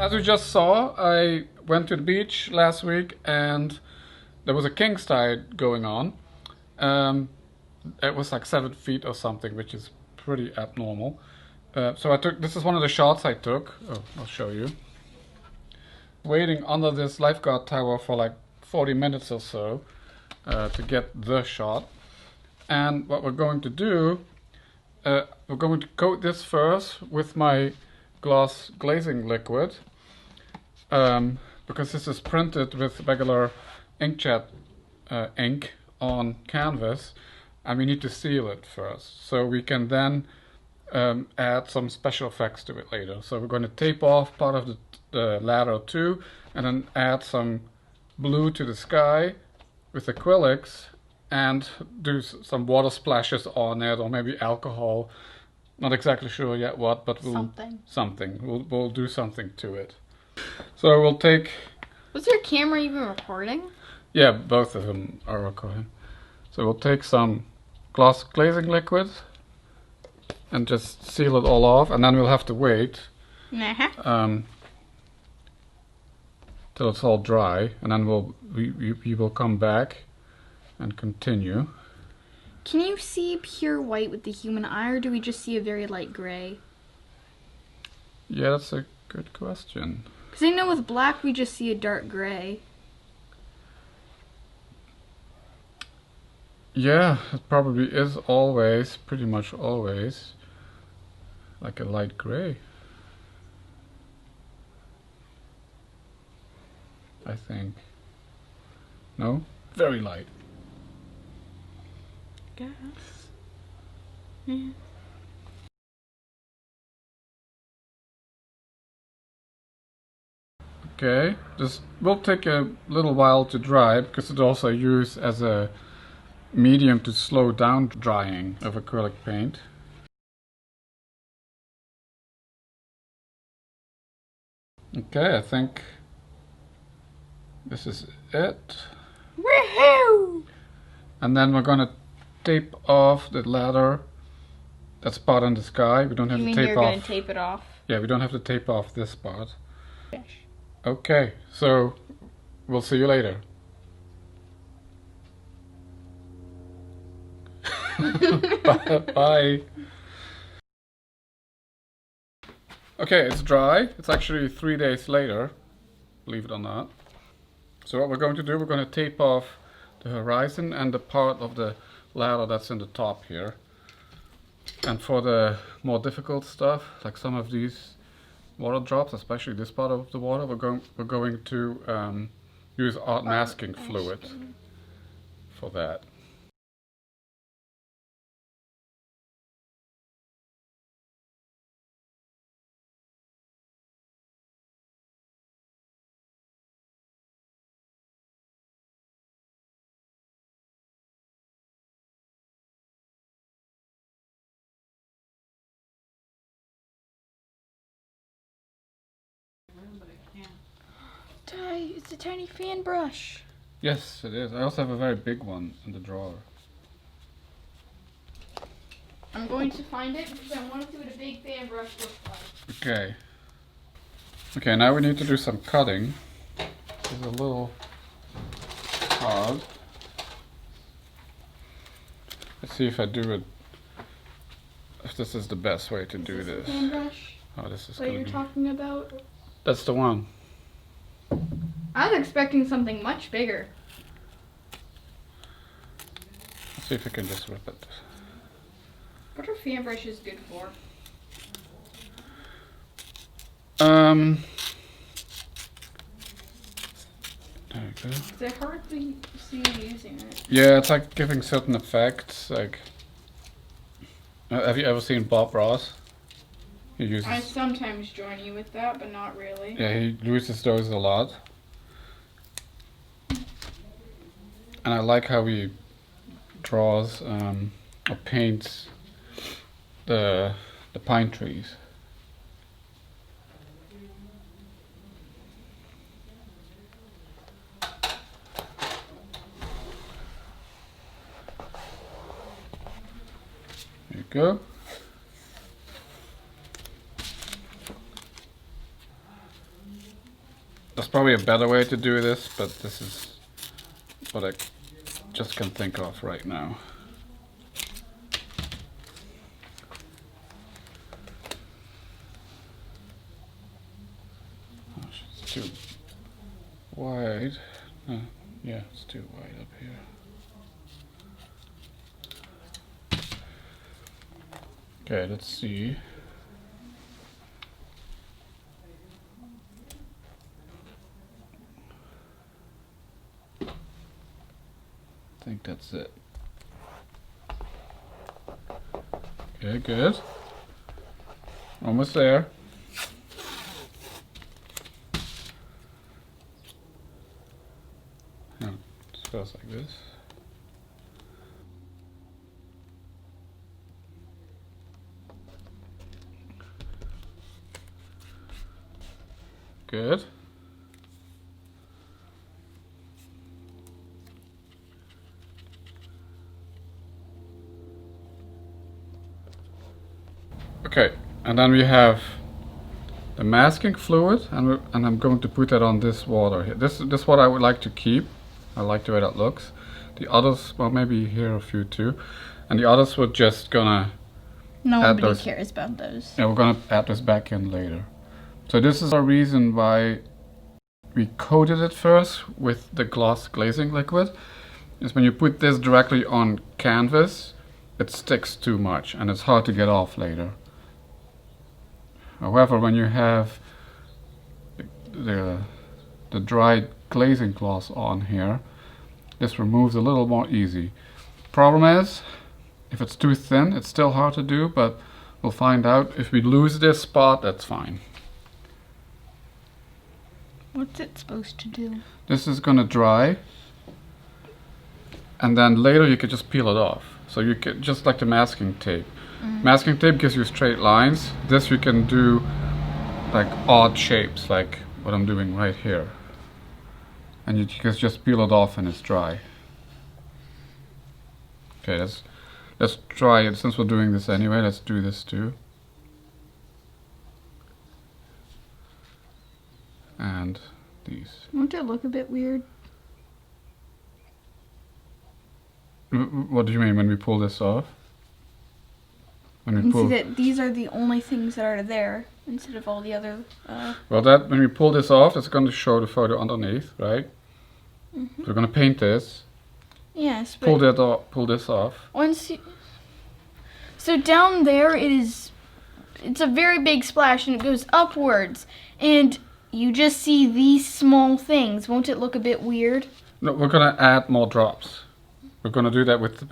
as you just saw, I went to the beach last week and there was a king's tide going on. It was like 7 feet or something, which is pretty abnormal. So this is one of the shots I took. Oh, I'll show you. Waiting under this lifeguard tower for like 40 minutes or so to get the shot. And what we're going to do, we're going to coat this first with my glass glazing liquid, because this is printed with regular inkjet ink on canvas, and we need to seal it first, so we can then add some special effects to it later. So we're going to tape off part of the ladder too, and then add some blue to the sky with acrylics and do some water splashes on it, or maybe alcohol. Not exactly sure yet what, but we'll we'll do something to it. So we'll take... Was your camera even recording? Yeah, both of them are recording. So we'll take some glass glazing liquid and just seal it all off, and then we'll have to wait till it's all dry, and then we will come back and continue. Can you see pure white with the human eye, or do we just see a very light gray? Yeah, that's a good question. Because I know with black we just see a dark gray. Yeah, it probably is always, pretty much always, like a light gray, I think. No? Very light. Guess. Yeah. Okay, this will take a little while to dry because it's also used as a medium to slow down drying of acrylic paint. Okay, I think this is it. Woohoo! And then we're gonna tape off the ladder that's part in the sky. We don't have to tape off. You're gonna tape it off? Yeah, we don't have to tape off this part. Yes. Okay, so we'll see you later. Bye. Okay, it's dry. It's actually 3 days later, believe it or not. So what we're going to do, we're going to tape off the horizon and the part of the ladder that's in the top here. And for the more difficult stuff, like some of these water drops, especially this part of the water, we're going to use art masking fluid for that. Ty, it's a tiny fan brush. Yes, it is. I also have a very big one in the drawer. I'm going to find it because I want to see what a big fan brush looks like. Okay. Okay, now we need to do some cutting. It's a little hard. Let's see if I do it. If this is the best way to do this. Fan brush? Oh, this is What you're talking about? That's the one. I was expecting something much bigger. Let's see if I can just rip it. What are fan brushes good for? There we go. It's hard to see you using it. Yeah, it's like giving certain effects. Like, have you ever seen Bob Ross? He uses. I sometimes join you with that, but not really. Yeah, he uses those a lot. And I like how he draws or paints the pine trees. There you go. There's probably a better way to do this, but this is what I just can think of right now. Oh, it's too wide. Yeah, it's too wide up here. Okay, let's see. I think that's it. Okay, good. Almost there. Yeah, it feels like this. Good. Okay, and then we have the masking fluid, and I'm going to put that on this water here. This is what I would like to keep. I like the way that looks. The others, well, maybe here a few too, and the others we're just gonna Nobody cares about those. Yeah, we're gonna add this back in later. So this is our reason why we coated it first with the gloss glazing liquid. Is when you put this directly on canvas, it sticks too much and it's hard to get off later. However, when you have the dried glazing gloss on here, this removes a little more easy. Problem is, if it's too thin, it's still hard to do, but we'll find out. If we lose this spot, that's fine. What's it supposed to do? This is gonna dry, and then later you could just peel it off. So you can, just like the masking tape. Masking tape gives you straight lines. This you can do like odd shapes, like what I'm doing right here. And you can just peel it off and it's dry. Okay, let's try it. Since we're doing this anyway, let's do this too. And these. Won't it look a bit weird? What do you mean when we pull this off? When we You can pull, see that these are the only things that are there instead of all the other. well, that when we pull this off, it's going to show the photo underneath, right? So we're going to paint this. Yes, but Pull that off. Pull this off. once you, so down there it's a very big splash and it goes upwards, and you just see these small things. Won't it look a bit weird? No, we're going to add more drops. We're going to do that with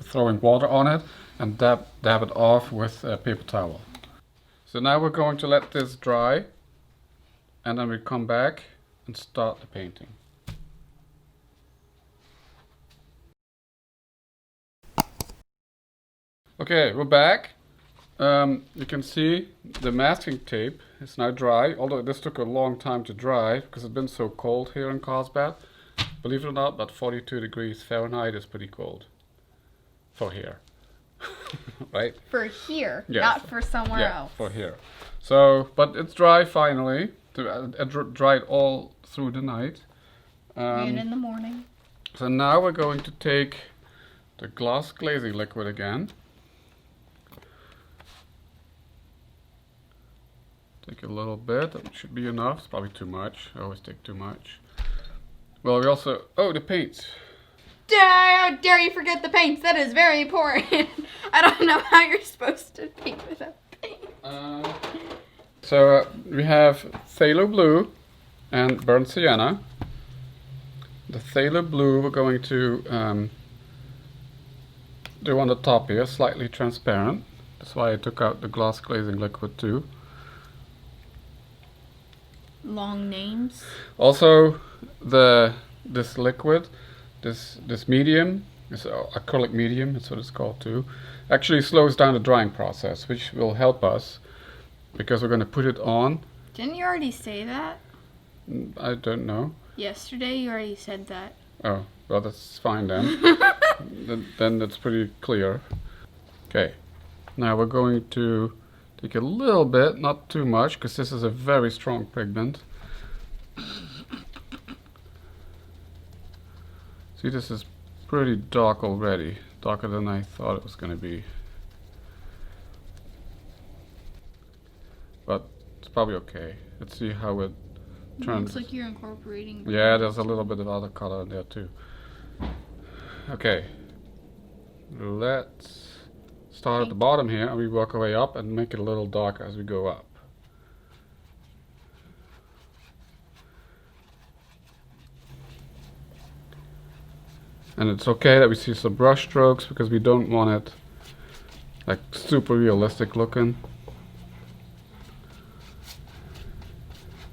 throwing water on it and dab it off with a paper towel. So now we're going to let this dry, and then we come back and start the painting. Okay, we're back. You can see the masking tape is now dry, although this took a long time to dry because it's been so cold here in Carlsbad. Believe it or not, but 42 degrees Fahrenheit is pretty cold for here. Right? For here, Yeah, not for somewhere else. For here. So, but it's dry finally. It dried all through the night. And in the morning. So now we're going to take the gloss glazing liquid again. Take a little bit. That should be enough. It's probably too much. I always take too much. Well, we also... Oh, the paints. How dare you forget the paints? That is very important. I don't know how you're supposed to paint without paint. So we have phthalo blue and burnt sienna. The phthalo blue we're going to do on the top here, slightly transparent. That's why I took out the gloss glazing liquid too. Long names. Also, this liquid, this medium, this acrylic medium, that's what it's called too, actually slows down the drying process, which will help us because we're going to put it on. Didn't you already say that? I don't know. Yesterday you already said that. Oh, well, that's fine then. then that's pretty clear. Okay, now we're going to take a little bit, not too much, because this is a very strong pigment. See, this is pretty dark already. Darker than I thought it was going to be. But it's probably okay. Let's see how it turns. Looks like you're incorporating. Yeah, there's a little bit of other color in there too. Okay. Let's start at the bottom here and we work our way up and make it a little darker as we go up. And it's okay that we see some brush strokes because we don't want it like super realistic looking.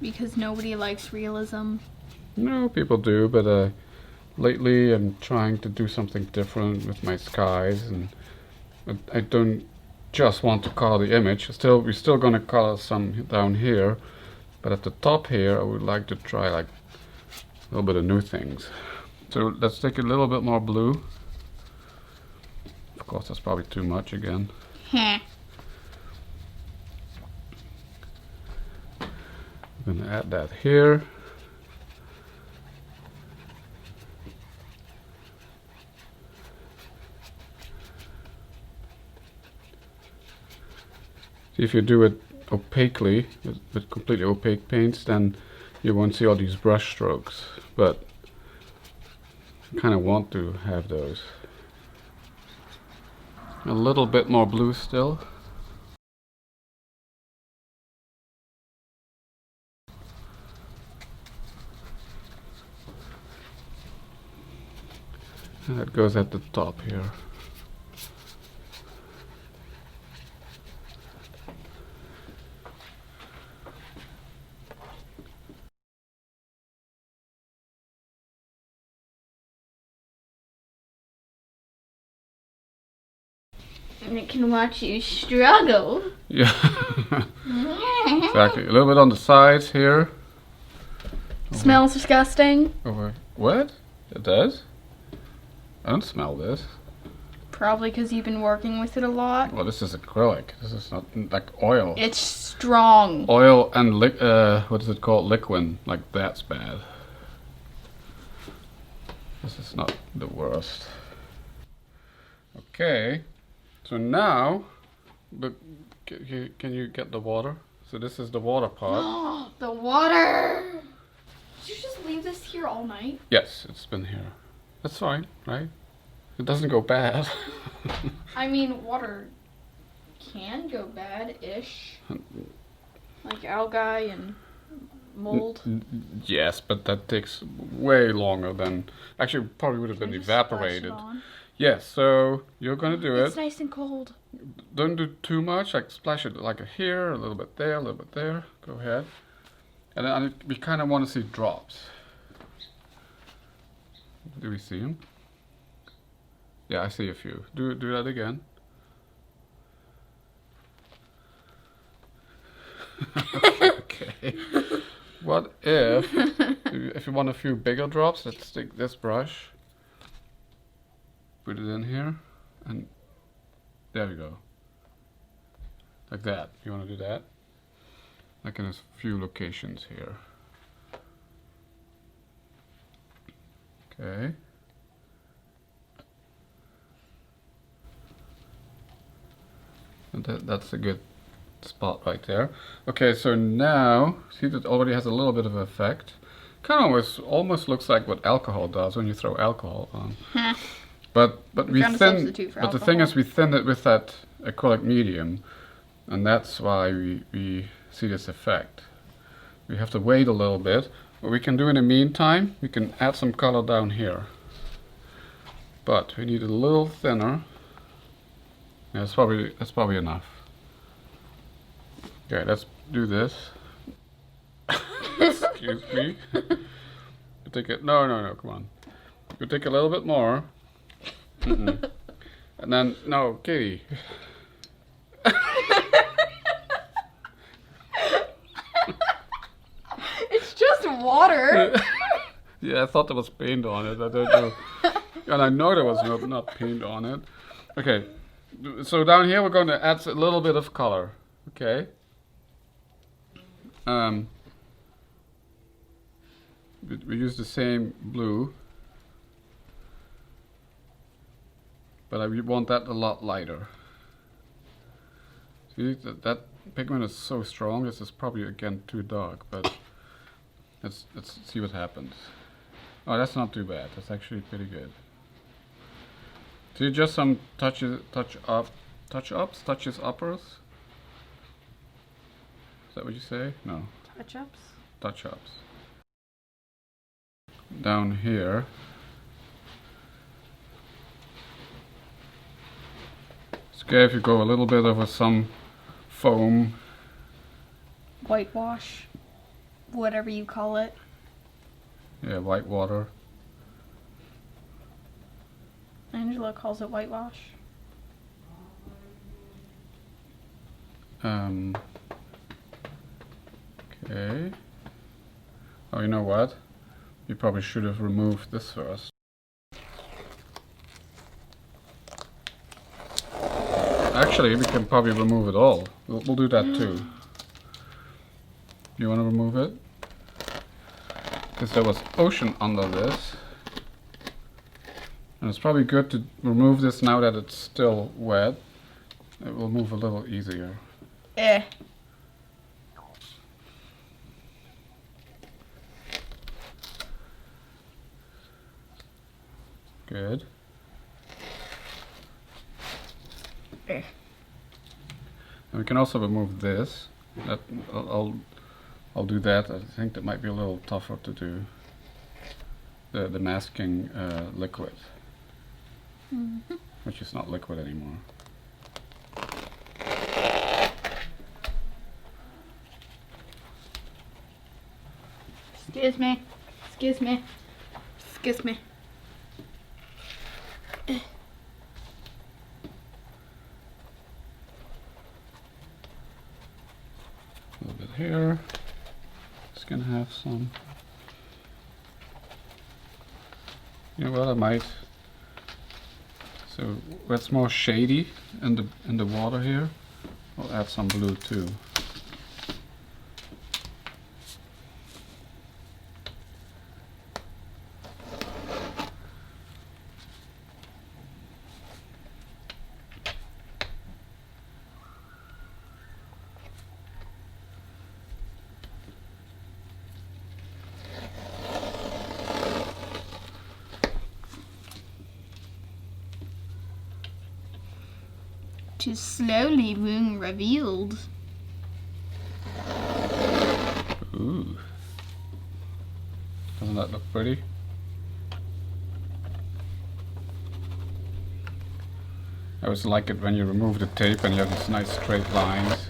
Because nobody likes realism. No, people do, but lately I'm trying to do something different with my skies, and I don't just want to color the image. We're still gonna color some down here, but at the top here I would like to try like a little bit of new things. So let's take a little bit more blue. Of course, that's probably too much again. I'm gonna add that here. See, if you do it opaquely, with completely opaque paints, then you won't see all these brush strokes. But I kind of want to have those. A little bit more blue still. And that goes at the top here. And it can watch you struggle. Yeah. Exactly. A little bit on the sides here. Smells disgusting. Over. What? It does? I don't smell this. Probably because you've been working with it a lot. Well, this is acrylic. This is not like oil. It's strong. Oil and what is it called? Liquid. Like that's bad. This is not the worst. Okay. So now, but can you get the water? So this is the water part. The water! Did you just leave this here all night? Yes, it's been here. That's fine, right? It doesn't go bad. I mean, water can go bad-ish. Like algae and mold. Yes, but that takes way longer than... Actually, probably would have been evaporated. Yes, so you're going to do it. It's nice and cold. Don't do too much, like splash it like here, a little bit there, a little bit there. Go ahead. And then we kind of want to see drops. Do we see them? Yeah, I see a few. Do that again. Okay. What if you want a few bigger drops, let's take this brush. Put it in here, and there we go. Like that. You want to do that? Like in a few locations here. Okay. And that's a good spot right there. Okay, so now, see that already has a little bit of effect. Kind of almost looks like what alcohol does when you throw alcohol on. But we thin. But the thing is, we thin it with that acrylic medium, and that's why we see this effect. We have to wait a little bit. What we can do in the meantime, we can add some color down here. But we need a little thinner. Yeah, that's probably enough. Okay, let's do this. Excuse me. You take it. No, come on. You take a little bit more. And then, no, Kitty. It's just water. Yeah, I thought there was paint on it. I don't know. And I know there was not paint on it. Okay, so down here we're going to add a little bit of color. Okay. We use the same blue. but we want that a lot lighter. See, that pigment is so strong. This is probably again too dark, but let's see what happens. Oh, that's not too bad. That's actually pretty good. See, just some touches uppers. Is that what you say? No. Touch-ups? Touch-ups. Down here. It's okay if you go a little bit over some foam. Whitewash. Whatever you call it. Yeah, white water. Angela calls it whitewash. Okay. Oh, you know what? You probably should have removed this first. Actually, we can probably remove it all. We'll do that too. You want to remove it? Because there was ocean under this. And it's probably good to remove this now that it's still wet. It will move a little easier. Good. And we can also remove this. That I'll do that. I think that might be a little tougher to do. The masking liquid, which is not liquid anymore. Excuse me. Excuse me. Excuse me. A little bit here. Just gonna have some. You know what? I might. So where it's more shady in the water here, I'll add some blue too. Is slowly being revealed. Ooh. Doesn't that look pretty? I always like it when you remove the tape and you have these nice straight lines.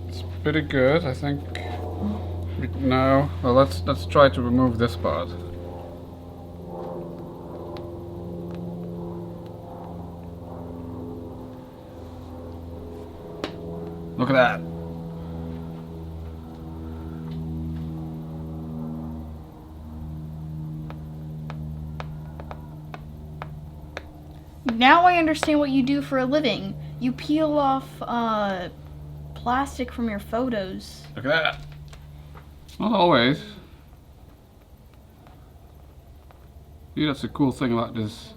It's pretty good, I think. No, well let's try to remove this part. Look at that. Now I understand what you do for a living. You peel off plastic from your photos. Look at that. Not always. See, that's the cool thing about this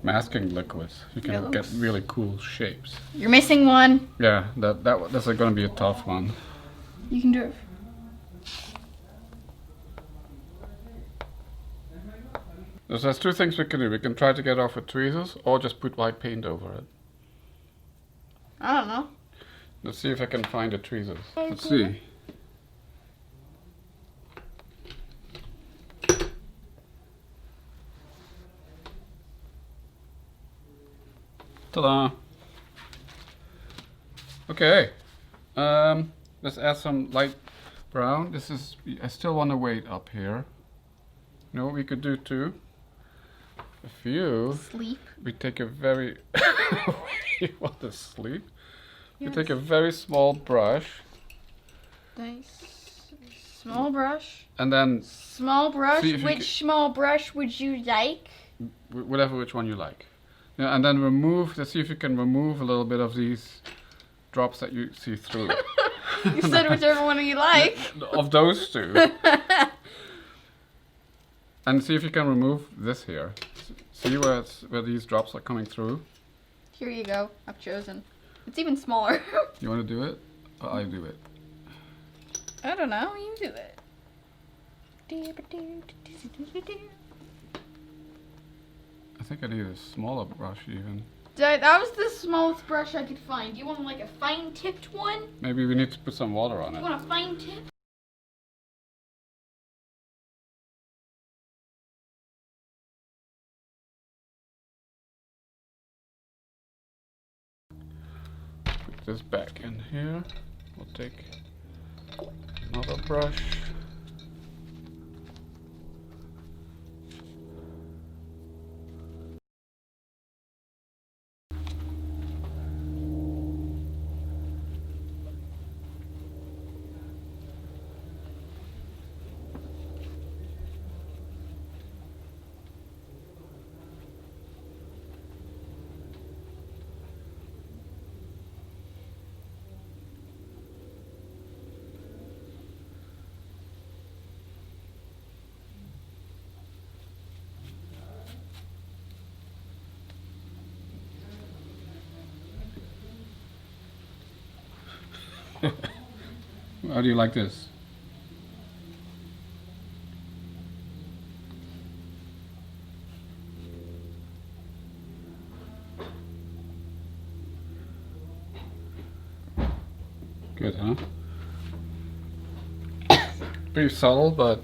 masking liquid. You can get really cool shapes. You're missing one. Yeah, that's going to be a tough one. You can do it. There's two things we can do. We can try to get off with tweezers or just put white paint over it. I don't know. Let's see if I can find the tweezers. Let's see. Ta-da! Okay, let's add some light brown. I still want to wait up here. You know what we could do too? If we take a very, you want to sleep? Yes. You take a very small brush. Nice. Small brush. And then. Small brush? Which small brush would you like? Which one you like. Yeah, and then let's see if you can remove a little bit of these drops that you see through. You said whichever one you like. Of those two. And see if you can remove this here. See where these drops are coming through? Here you go. I've chosen. It's even smaller. You want to do it? Or I do it? I don't know. You do it. I think I need a smaller brush even. That was the smallest brush I could find. You want like a fine tipped one? Maybe we need to put some water on it. You want a fine tip? Put this back in here. We'll take another brush. How do you like this? Good, huh? Pretty subtle, but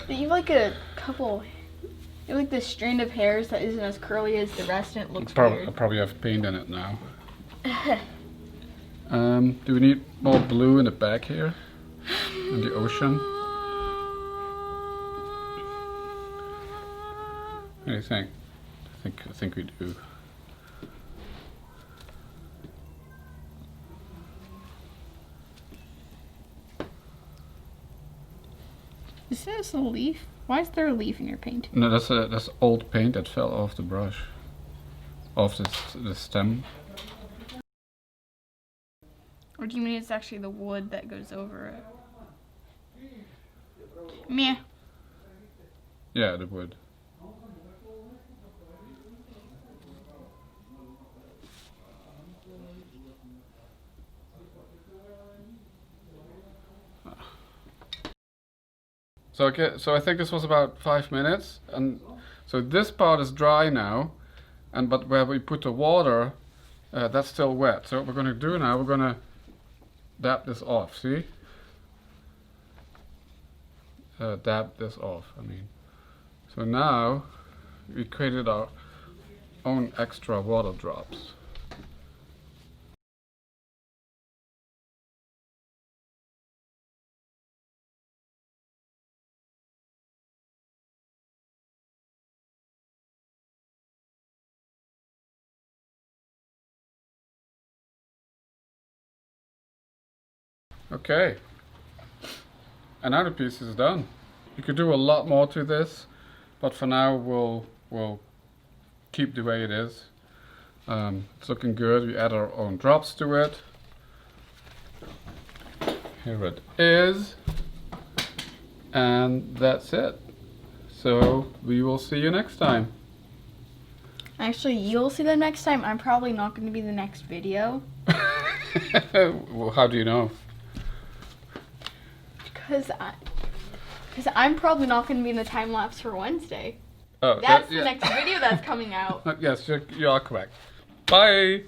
You have like a couple. You have like this strand of hairs that isn't as curly as the rest, and it looks I weird. probably have paint in it now. Do we need more blue in the back here? In the ocean? What do you think? I think we do. Is this a leaf? Why is there a leaf in your paint? No, that's old paint that fell off the brush, off the stem. Or do you mean it's actually the wood that goes over it? Meh. Yeah, the wood. So okay, so I think this was about 5 minutes, and so this part is dry now, but where we put the water, that's still wet. So what we're going to do now, we're going to dab this off. See? Dab this off. I mean. So now we created our own extra water drops. Okay, another piece is done. You could do a lot more to this, but for now we'll keep the way it is. It's looking good. We add our own drops to it. Here it is, and that's it. So we will see you next time. Actually, you'll see them next time. I'm probably not going to be the next video. Well, how do you know? Because I'm probably not going to be in the time lapse for Wednesday. Oh, That's the next video that's coming out. Yes, you are correct. Bye.